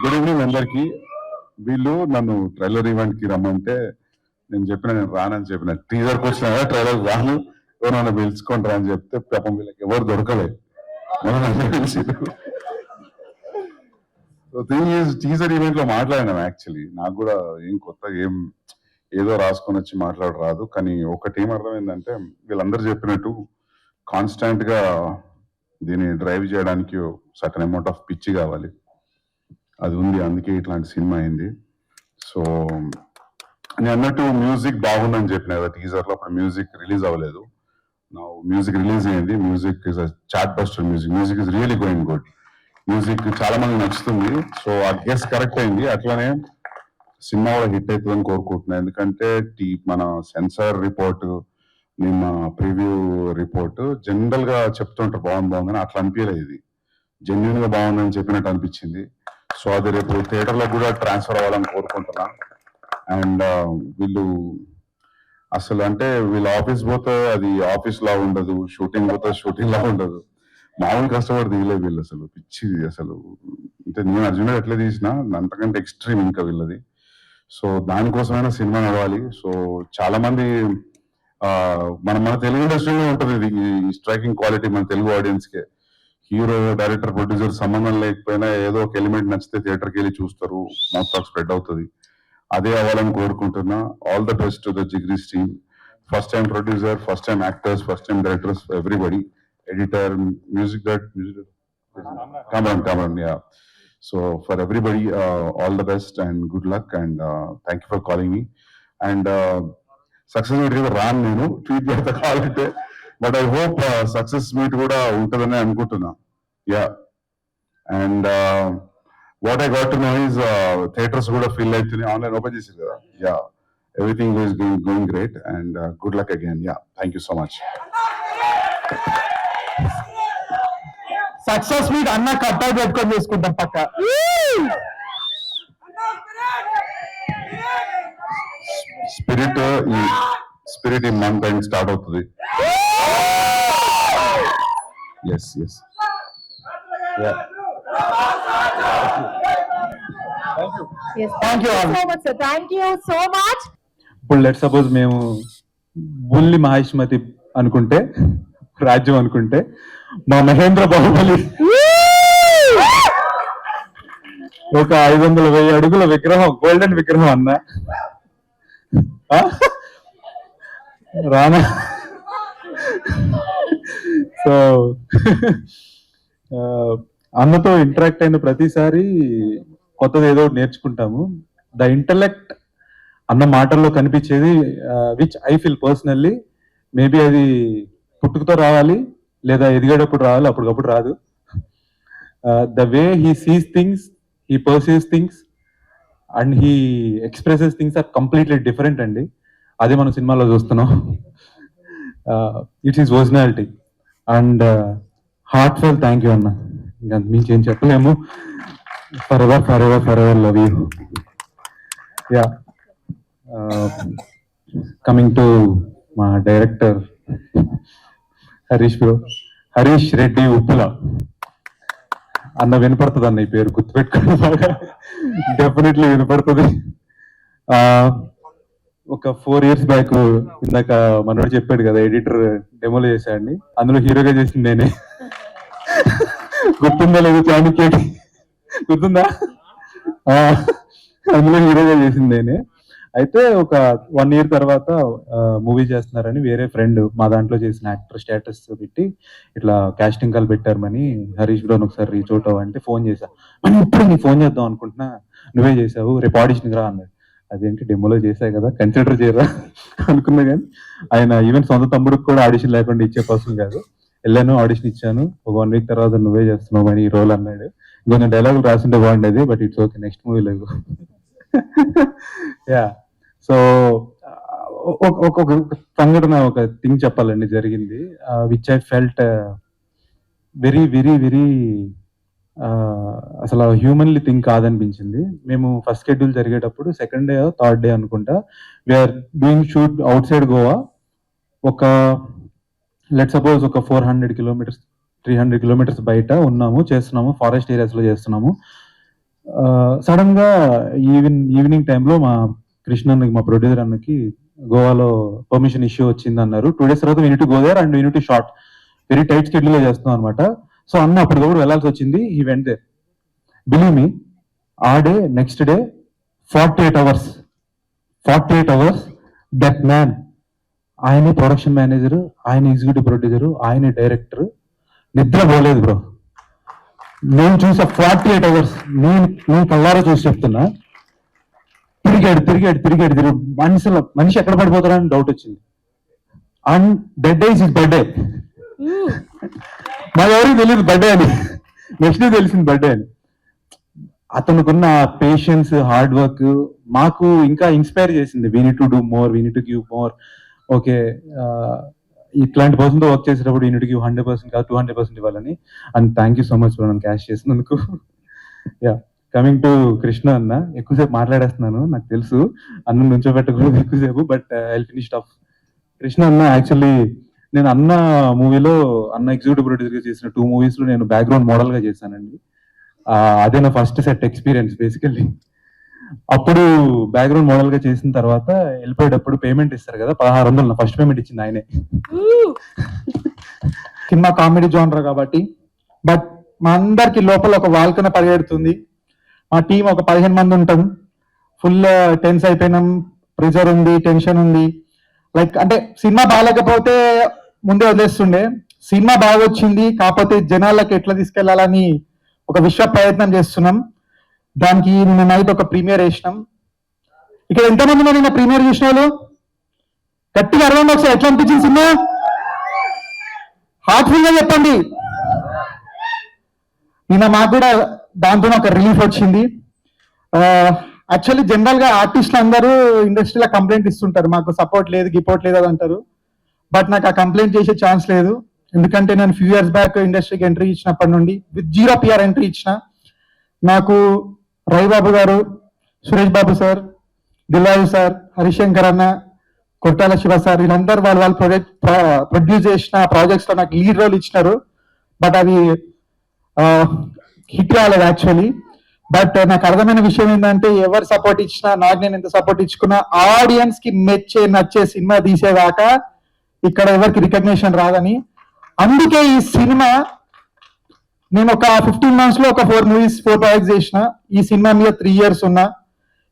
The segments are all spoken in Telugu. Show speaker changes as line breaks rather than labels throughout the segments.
గుడ్ ఈవినింగ్ అందరికి. వీళ్ళు నన్ను ట్రైలర్ ఈవెంట్ కి రమ్మంటే నేను రానని చెప్పిన. టీజర్కి వచ్చిన ట్రైలర్ రాను, ఎవరైనా పిలుచుకొని రా అని చెప్తే పాపం వీళ్ళకి ఎవరు దొరకలేదు. టీజర్ ఈవెంట్ లో మాట్లాడినాం. యాక్చువల్లీ నాకు కూడా ఏం కొత్తగా ఏదో రాసుకొని వచ్చి మాట్లాడరాదు. కానీ ఒకటి ఏం అర్థమైందంటే వీళ్ళందరూ చెప్పినట్టు కాన్స్టాంట్ గా దీన్ని డ్రైవ్ చేయడానికి సర్టన్ అమౌంట్ ఆఫ్ పిచ్చి కావాలి. అది ఉంది, అందుకే ఇట్లాంటి సినిమా అయింది. సో నేను అన్నట్టు మ్యూజిక్ బాగుందని చెప్పిన కదా టీజర్ లో. అప్పుడు మ్యూజిక్ రిలీజ్ అవ్వలేదు. నా మ్యూజిక్ రిలీజ్ అయింది. Music is chartbuster. Music is really going good. Music చాలా మంది నచ్చుతుంది. సో ఆ గెస్ కరెక్ట్ అయింది. అట్లానే సినిమా కూడా హిట్ అవుతుందని కోరుకుంటున్నాను. ఎందుకంటే మన సెన్సార్ రిపోర్ట్, నిన్న ప్రివ్యూ రిపోర్ట్ జనరల్ గా చెప్తుంటారు బాగుందని. అట్లా అనిపించలేదు. ఇది జెన్యున్ గా బాగుందని చెప్పినట్టు అనిపించింది. సో అది రేపు థియేటర్ లో కూడా ట్రాన్స్ఫర్ అవ్వాలని కోరుకుంటున్నా. అండ్ వీళ్ళు అసలు అంటే వీళ్ళ ఆఫీస్ పోతే అది ఆఫీస్ లా ఉండదు, షూటింగ్ పోతే షూటింగ్ లా ఉండదు. మామూలు కష్టపడి దిగలేదు వీళ్ళు. అసలు పిచ్చి అసలు. అంటే నేను అర్జున్ ఎట్లా తీసినా అంతకంటే ఎక్స్ట్రీమ్ ఇంకా వీళ్ళది. సో దానికోసమైనా సినిమా అవ్వాలి. సో చాలా మంది మన తెలుగు ఇండస్ట్రీలో ఉంటుంది ఇది, ఈ స్ట్రైకింగ్ క్వాలిటీ మన తెలుగు ఆడియన్స్ కే. హీరో, డైరెక్టర్, ప్రొడ్యూసర్ సంబంధం లేకపోయినా ఏదో ఒక ఎలిమెంట్ నచ్చితే థియేటర్కి వెళ్ళి చూస్తారు, మౌత్ టాక్ స్ప్రెడ్ అవుతుంది. అదే అవ్వాలని కోరుకుంటున్నా. All the best to the జిగ్రీస్ team. First time producer, first time actors, first time directors, everybody, editor, music director, Kamran, yeah. So for everybody, all the best and good luck, and thank you for calling me. And success meet కూడా రాను నేను, ట్వీట్ పెడతా కావాలంటే. But I hope success meet కూడా ఉంటుందని అనుకుంటున్నా. Yeah. And what I got to know is theatres కూడా ఫిల్ అవుతున్నాయి. ఆన్లైన్ ఓపెన్ చేసారు కదా. Yeah, everything is going great and good luck again. Yeah, thank you so much.
Success meet అన్న కట్టా పెట్టుకొని చూసుకుంటాం పక్క.
స్పిరిట్ ఈ మంత్ అండ్ స్టార్ట్ అవుతుంది. ఎస్.
ఇప్పుడు లెట్ సపోజ్ మేము బుల్లి మహేష్మతి అనుకుంటే, రాజ్యం అనుకుంటే, మా మహేంద్ర బాహుబలి ఒక 500,000 అడుగుల విగ్రహం, గోల్డెన్ విగ్రహం అన్న రానా. సో అన్నతో ఇంటరాక్ట్ అయిన ప్రతిసారి కొత్తది ఏదో నేర్చుకుంటాము. ద ఇంటలెక్ట్ అన్న మాటల్లో కనిపించేది, which I feel personally maybe అది పుట్టుకతో రావాలి లేదా ఎదిగేటప్పుడు రావాలి, అప్పటికప్పుడు రాదు. The way he sees things, he perceives things and he expresses things are completely different అండి. అదే మనం సినిమాలో చూస్తున్నాం. It's his originality and heart felt thank you అన్న. ఇంకా మీకు ఏం చెప్పలేము. Forever love you. Yeah, coming to మా డైరెక్టర్ హరీష్ రెడ్డి ఉప్పుల అన్న. వినపడుతుంది అన్న, ఈ పేరు గుర్తుపెట్టుకోండి, బాగా డెఫినెట్లీ వినపడుతుంది. ఒక 4 years బ్యాక్ ఇందాక మనోడు చెప్పాడు కదా, ఎడిటర్ డెమోలో చేశాడని. అందులో హీరోగా చేసింది నేనే. గుర్తుందా లేదు? చాణక్యకి గుర్తుందా? అందులో హీరోగా చేసింది నేనే. అయితే ఒక 1 year తర్వాత మూవీ చేస్తున్నారని వేరే ఫ్రెండ్ మా దాంట్లో చేసిన యాక్టర్ స్టేటస్ పెట్టి ఇట్లా కాస్టింగ్ కాల్ పెట్టారని, హరీష్ బ్రోని ఒకసారి రీచ్ అవుట్ అవ్వంటే ఫోన్ చేశా. మనం ఇప్పుడు నీ ఫోన్ చేద్దాం అనుకుంటున్నా, నువ్వే చేసావు, రేపు ఆడిషన్కి రా అన్నాడు. అదేంటి డెమోలో చేశాయి కదా, కన్సిడర్ చేయరా అనుకున్నా. కానీ ఆయన ఈవెన్ సొంత తమ్ముడికి కూడా ఆడిషన్ లేకుండా ఇచ్చే పర్సన్ కాదు. వెళ్ళాను, ఆడిషన్ ఇచ్చాను. ఒక 1 week తర్వాత నువ్వే చేస్తున్నావు అని ఈ రోల్ అన్నాడు. ఇంకొంచెం డైలాగులు రాసింటే బాగుండేది, but it's okay, next movie లేదు. యా. సో ఒక సంఘటన, ఒక థింగ్ చెప్పాలండి జరిగింది, which I felt very very very అసలు హ్యూమన్లీ థింగ్ కాదనిపించింది. మేము ఫస్ట్ షెడ్యూల్ జరిగేటప్పుడు 2nd day or 3rd day అనుకుంటా, we're doing shoot outside Goa. ఒక లెట్ సపోజ్ ఒక 400 kilometers 300 kilometers బయట ఉన్నాము, చేస్తున్నాము, ఫారెస్ట్ ఏరియాస్లో చేస్తున్నాము. సడన్ గా ఈవినింగ్ టైంలో మా కృష్ణ అన్నకి, మా ప్రొడ్యూసర్ అన్నకి గోవాలో పర్మిషన్ ఇష్యూ వచ్చింది అన్నారు. 2 days తర్వాత unit go there and unit short very tight schedule చేస్తున్నాం అనమాట. సో అన్న అప్పటికప్పుడు వెళ్ళాల్సి వచ్చింది. ఈ వెంట్ దేర్, బిలీవ్ మీ, ఆ day next day 48 hours that man, ఆయనే ప్రొడక్షన్ మేనేజర్, ఆయన ఎగ్జిక్యూటివ్ ప్రొడ్యూసర్, ఆయన డైరెక్టర్, నిద్ర పోలేదు బ్రో. నేను చూసా 48 అవర్స్, నేను కళ్ళారా చూసి చెప్తున్నా. తిరిగాడు మనిషి ఎక్కడ పడిపోతాడని డౌట్ వచ్చింది. And that day is his birthday. మాకు ఎవరికి తెలియదు బర్త్డే అని, నెక్స్ట్ డే తెలిసింది బర్త్డే అని. అతనుకున్న పేషెన్స్, హార్డ్ వర్క్ మాకు ఇంకా ఇన్స్పైర్ చేసింది. We need to do more, we need to give more. Okay, ఇట్లాంటి పర్సన్ తో వర్క్ చేసేటప్పుడు యూనిట్ గివ్ 100% కాదు 200% ఇవ్వాలని. And thank you so much నన్ను క్యాష్ చేసినందుకు. యా, కమింగ్ టు కృష్ణ అన్న, ఎక్కువసేపు మాట్లాడేస్తున్నాను నాకు తెలుసు, అన్న నుంచోబెట్టకూడదు ఎక్కువసేపు, but I finish off. Krishna అన్న, యాక్చువల్లీ నేను అన్న మూవీలో, అన్న ఎగ్జిక్యూటివ్ ప్రొడ్యూసర్ గా చేసిన 2 movies లో నేను బ్యాక్గ్రౌండ్ మోడల్ గా చేశానండి. అదే నా ఫస్ట్ సెట్ ఎక్స్పీరియన్స్ బేసికల్లీ. అప్పుడు బ్యాక్గ్రౌండ్ మోడల్ గా చేసిన తర్వాత వెళ్ళిపోయేటప్పుడు పేమెంట్ ఇస్తారు కదా, 1600 నా ఫస్ట్ పేమెంట్ ఇచ్చింది ఆయనే.
సినిమా కామెడీ జోనర్ కాబట్టి, బట్ మా అందరికి లోపల ఒక వాల్కన పరిగెడుతుంది. మా టీం ఒక 15 మంది ఉంటాం. ఫుల్ టెన్స్ అయిపోయినాం, ప్రెషర్ ఉంది, టెన్షన్ ఉంది. లైక్ అంటే సినిమా బాగాలేకపోతే ముందే వదిలేస్తుండే, సినిమా బాగా వచ్చింది కాకపోతే జనాలకు ఎట్లా తీసుకెళ్లాలని ఒక విశ్వ ప్రయత్నం చేస్తున్నాం. దానికి నిన్న నైట్ ఒక ప్రీమియర్ వేసినాం. ఇక్కడ ఎంతమంది ఉన్నారు నిన్న ప్రీమియర్ చూసిన వాళ్ళు? గట్టిగా అరవండి ఒకసారి, ఎట్లా అనిపించింది సినిమా? హార్ట్ఫుల్ గా చెప్పండి. నిన్న మాకు కూడా దాంతో ఒక రిలీఫ్ వచ్చింది. యాక్చువల్లీ జనరల్ గా ఆర్టిస్టులు అందరూ ఇండస్ట్రీలో కంప్లైంట్ ఇస్తుంటారు, మాకు సపోర్ట్ లేదు, గిపోర్ట్ లేదు అని అంటారు. బట్ నాకు ఆ కంప్లైంట్ చేసే ఛాన్స్ లేదు. ఎందుకంటే నేను ఫ్యూ ఇయర్స్ బ్యాక్ ఇండస్ట్రీకి ఎంట్రీ ఇచ్చినప్పటి నుండి విత్ 0 PR ఎంట్రీ ఇచ్చిన. నాకు రవిబాబు గారు, సురేష్ బాబు సార్, దిల్రాజు సార్, హరిశంకర్ అన్న, కొట్టాల శివ సార్, వీళ్ళందరూ వాళ్ళు ప్రొడ్యూస్ చేసిన ప్రాజెక్ట్స్ లో నాకు లీడ్ రోల్ ఇచ్చినారు. బట్ అది హిట్ రాలేదు యాక్చువల్లీ. బట్ నాకు అర్థమైన విషయం ఏంటంటే, ఎవరు సపోర్ట్ ఇచ్చినా, నాకు నేను ఎంత సపోర్ట్ ఇచ్చుకున్నా, ఆడియన్స్ కి నచ్చే సినిమా తీసేదాకా ఇక్కడ ఎవరికి రికగ్నిషన్ రాదని. అందుకే ఈ సినిమా నేను ఒక 15 months లో ఒక 4 movies 4 projects చేసిన. ఈ సినిమా మీద 3 years ఉన్నా.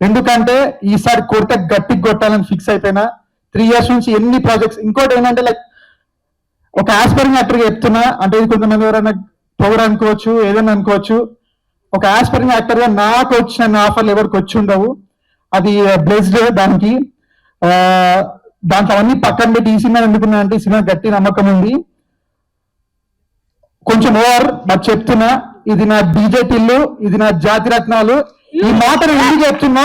ఎందుకంటే ఈసారి కొడితే గట్టికి కొట్టాలని ఫిక్స్ అయిపోయినా. 3 years నుంచి ఎన్ని ప్రాజెక్ట్స్. ఇంకోటి ఏంటంటే, లైక్ ఒక ఆస్పైరింగ్ యాక్టర్ గా చెప్తున్నా, అంటే ఇది కొంతమంది ఎవరైనా పొగరు అనుకోవచ్చు, ఏదైనా అనుకోవచ్చు. ఒక ఆస్పైరింగ్ యాక్టర్ గా నాకు వచ్చిన ఆఫర్లు ఎవరికి వచ్చి ఉండవు. అది బ్లెస్డ్ దానికి. దాంట్లో అవన్నీ పక్కన పెట్టి ఈ సినిమా ఎందుకున్నా అంటే, ఈ సినిమా గట్టి నమ్మకం ఉంది. కొంచెం ఓవర్ బట్ చెప్తున్నా, ఇది నా డీజే టిల్లు, ఇది నా జాతి రత్నాలు. ఈ మాట నేను ఎందుకు చెప్తున్నా,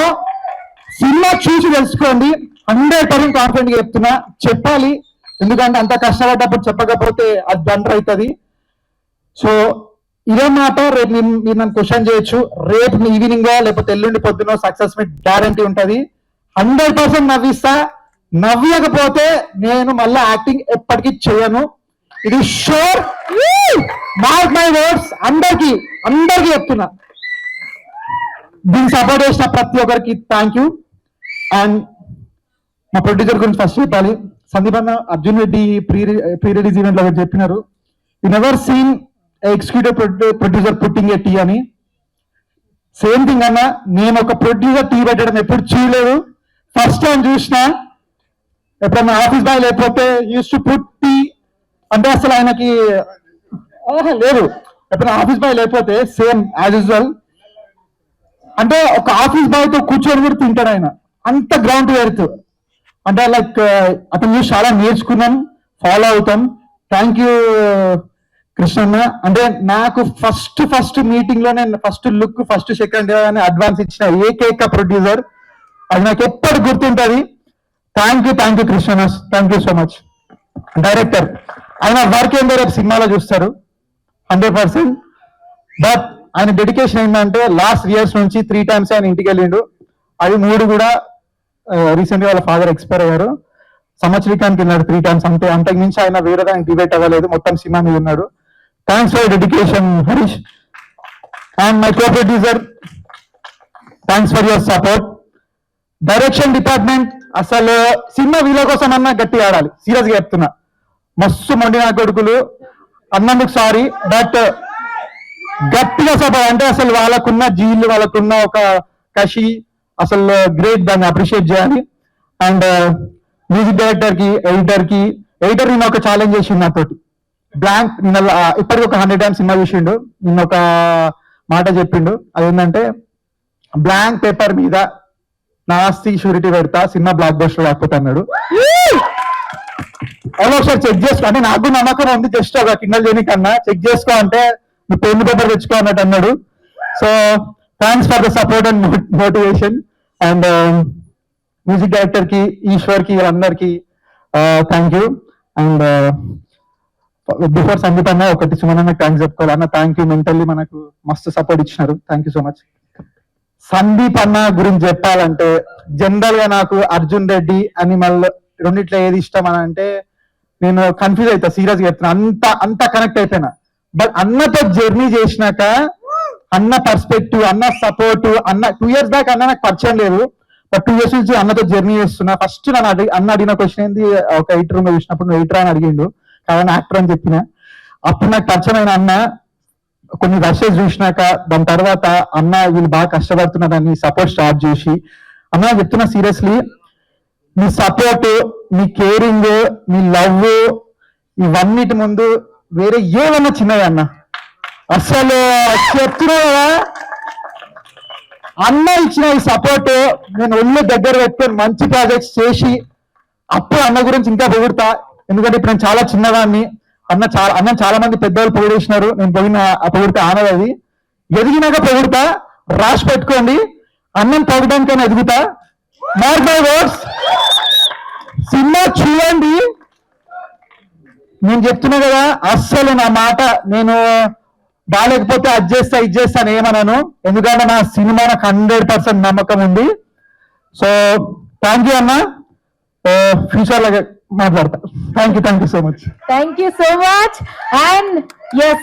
సినిమా చూసి తెలుసుకోండి. 100% కాన్ఫిడెంట్ గా చెప్తున్నా, చెప్పాలి. ఎందుకంటే అంత కష్టపడ్డప్పుడు చెప్పకపోతే అది దండ్ర అవుతుంది. సో ఇదే మాట రేపు మీరు నన్ను క్వశ్చన్ చేయొచ్చు. రేపు ఈవినింగ్ లేకపోతే ఎల్లుండి పొద్దునో సక్సెస్ మీట్ గ్యారంటీ ఉంటది. 100% నవ్విస్తా. నవ్వకపోతే నేను మళ్ళీ యాక్టింగ్ ఎప్పటికీ చేయను. ఇది షూర్, మార్క్ మై వర్డ్స్. అందరికి చెప్తున్నా. దీన్ని సపోర్ట్ చేసిన ప్రతి ఒక్కరికి థ్యాంక్ యూ. అండ్ మా ప్రొడ్యూసర్ గురించి ఫస్ట్ చెప్పాలి. సందీప్ అన్న, Arjun Reddy pre release event లో చెప్పినారు, you never seen executive producer putting a tea అని. సేమ్ థింగ్ అన్న, నేను ఒక ప్రొడ్యూసర్ టీ పెట్టడం ఎప్పుడు చూడలేదు, ఫస్ట్ టైం చూసిన. ఎప్పుడన్నా ఆఫీస్ బాయ్ లేకపోతే యూస్ టు పుట్ టీ అంటే అసలు ఆయనకి లేదు. ఎప్పుడైనా ఆఫీస్ బాయ్ లేకపోతే సేమ్ యాజ్ యూజువల్ అంటే ఒక ఆఫీస్ బాయ్ తో కూర్చొని కూడా తింటాడు ఆయన, అంత గ్రౌండ్ వేరుతూ. అంటే లైక్ అతను చూసి చాలా నేర్చుకున్నాం, ఫాలో అవుతాం. థ్యాంక్ యూ కృష్ణన్న. అంటే నాకు ఫస్ట్ మీటింగ్ లోనే ఫస్ట్ లుక్, ఫస్ట్ సెకండ్ అని అడ్వాన్స్ ఇచ్చిన ఏకైక ప్రొడ్యూసర్, అది నాకు ఎప్పుడు గుర్తుంటది. థ్యాంక్ యూ కృష్ణన్న, thank you so much. Director ఆయన వర్క్ ఏంటో రేపు సినిమాలో చూస్తారు 100%. బట్ ఆయన డెడికేషన్ ఏంటంటే లాస్ట్ 3 years నుంచి 3 times ఆయన ఇంటికి వెళ్ళిండు. అవి 3 కూడా రీసెంట్గా వాళ్ళ ఫాదర్ ఎక్స్పైర్ అయ్యారు. సంవత్సరీకానికి వెళ్ళాడు 3 times అంతే. అంతకు మించి ఆయన వేరే దానికి డిబేట్ అవ్వలేదు, మొత్తం సినిమా మీద ఉన్నాడు. Thanks for dedication Harish. And my co producer thanks for your support. Direction department అసలు సినిమా వీళ్ళ కోసం అన్నా గట్టిగా ఆడాలి, సీరియస్ గా చెప్తున్నా. మస్తు మొండి నా కొడుకులు అన్నందుకు సారీ, బట్ గట్టిగా సపోర్ట్ అంటే అసలు వాళ్ళకున్న జీలు, వాళ్ళకున్న ఒక కషి అసలు గ్రేట్, దాన్ని అప్రిషియేట్ చేయాలి. అండ్ మ్యూజిక్ డైరెక్టర్ కి, ఎడిటర్ నిన్న ఒక ఛాలెంజ్ చేసిండు నాతోటి. బ్లాంక్ నిన్న ఇప్పటికి ఒక 100 times సినిమా చూసిండు. నిన్న ఒక మాట చెప్పిండు, అదేంటంటే బ్లాంక్ పేపర్ మీద నా ఆస్తి షూరిటీ పెడతా, సినిమా బ్లాక్ బస్టర్ రాకపోతే అన్నాడు. అలా ఒకసారి చెక్ చేసుకో అంటే నాకు నమ్మకం ఉంది, జస్ట్ ఒక కిండల్ చేయని కన్నా చెక్ చేసుకో అంటే నువ్వు పెన్ పేపర్ తెచ్చుకో అన్నట్టు అన్నాడు. So thanks for the support and motivation. And music director కి, ఈశ్వర్ కి, వీళ్ళందరికీ thank you. And before sangeet అన్న ఒకటి సుమన్ థ్యాంక్స్ చెప్పుకోవాలి. అన్న థ్యాంక్ యూ, మెంటల్లీ మనకు మస్తు సపోర్ట్ ఇచ్చినారు, thank you so much. Sandeep అన్న గురించి చెప్పాలంటే జనరల్ గా నాకు అర్జున్ రెడ్డి, అనిమల్ రెండిట్లో ఏది ఇష్టం అని అంటే నేను కన్ఫ్యూజ్ అవుతా, సీరియస్ గా చెప్తున్నా. అంత కనెక్ట్ అయిపోయినా. బట్ అన్నతో జర్నీ చేసినాక అన్న పర్స్పెక్టివ్, అన్న సపోర్ట్, అన్న 2 years బ్యాక్ అన్న నాకు పరిచయం లేదు, బట్ 2 years నుంచి అన్నతో జర్నీ చేస్తున్నా. ఫస్ట్ నన్ను అన్న అడిగిన క్వశ్చన్ ఏంది, ఒక ఎడిటర్ రూమ్ చూసినప్పుడు నువ్వు ఎడిటర్ అని అడిగిండు, కాదని యాక్టర్ అని చెప్పిన. అప్పుడు నాకు పరిచయమైన అన్న కొన్ని రషెస్ చూసినాక దాని తర్వాత అన్న వీళ్ళు బాగా కష్టపడుతున్నారని సపోర్ట్ స్టార్ట్ చేసి, అన్న చెప్తున్నా సీరియస్లీ, మీ సపోర్ట్, మీ కేరింగ్, మీ లవ్, ఇవన్నిటి ముందు వేరే ఏమన్నా చిన్నది అన్న. అసలు చెప్తున్నా కదా, అన్న ఇచ్చిన ఈ సపోర్ట్ నేను ఒళ్ళు దగ్గర పెట్టుకొని మంచి ప్రాజెక్ట్స్ చేసి అప్పుడు అన్న గురించి ఇంకా పొగుడతా. ఎందుకంటే ఇప్పుడు నేను చాలా చిన్నదాన్ని, అన్న చాలా మంది పెద్దవాళ్ళు పొగిడేసినారు, నేను పొగిడితే ఆనది. ఎదిగినాక పొగుడతా, రాసి పెట్టుకోండి. అన్నం పొగడానికైనా ఎదుగుతా. మార్క్ మై వర్డ్స్, సినిమా చూడండి. నేను చెప్తున్నా కదా, అస్సలు నా మాట నేను బాగాలేకపోతే అది చేస్తా ఇది చేస్తాను ఏమన్నాను, ఎందుకంటే నా సినిమా నాకు 100% నమ్మకం ఉంది. సో థ్యాంక్ యూ అన్న, ఫ్యూచర్ లాగా మాట్లాడతా. Thank you so much.
Thank you so much. And yes,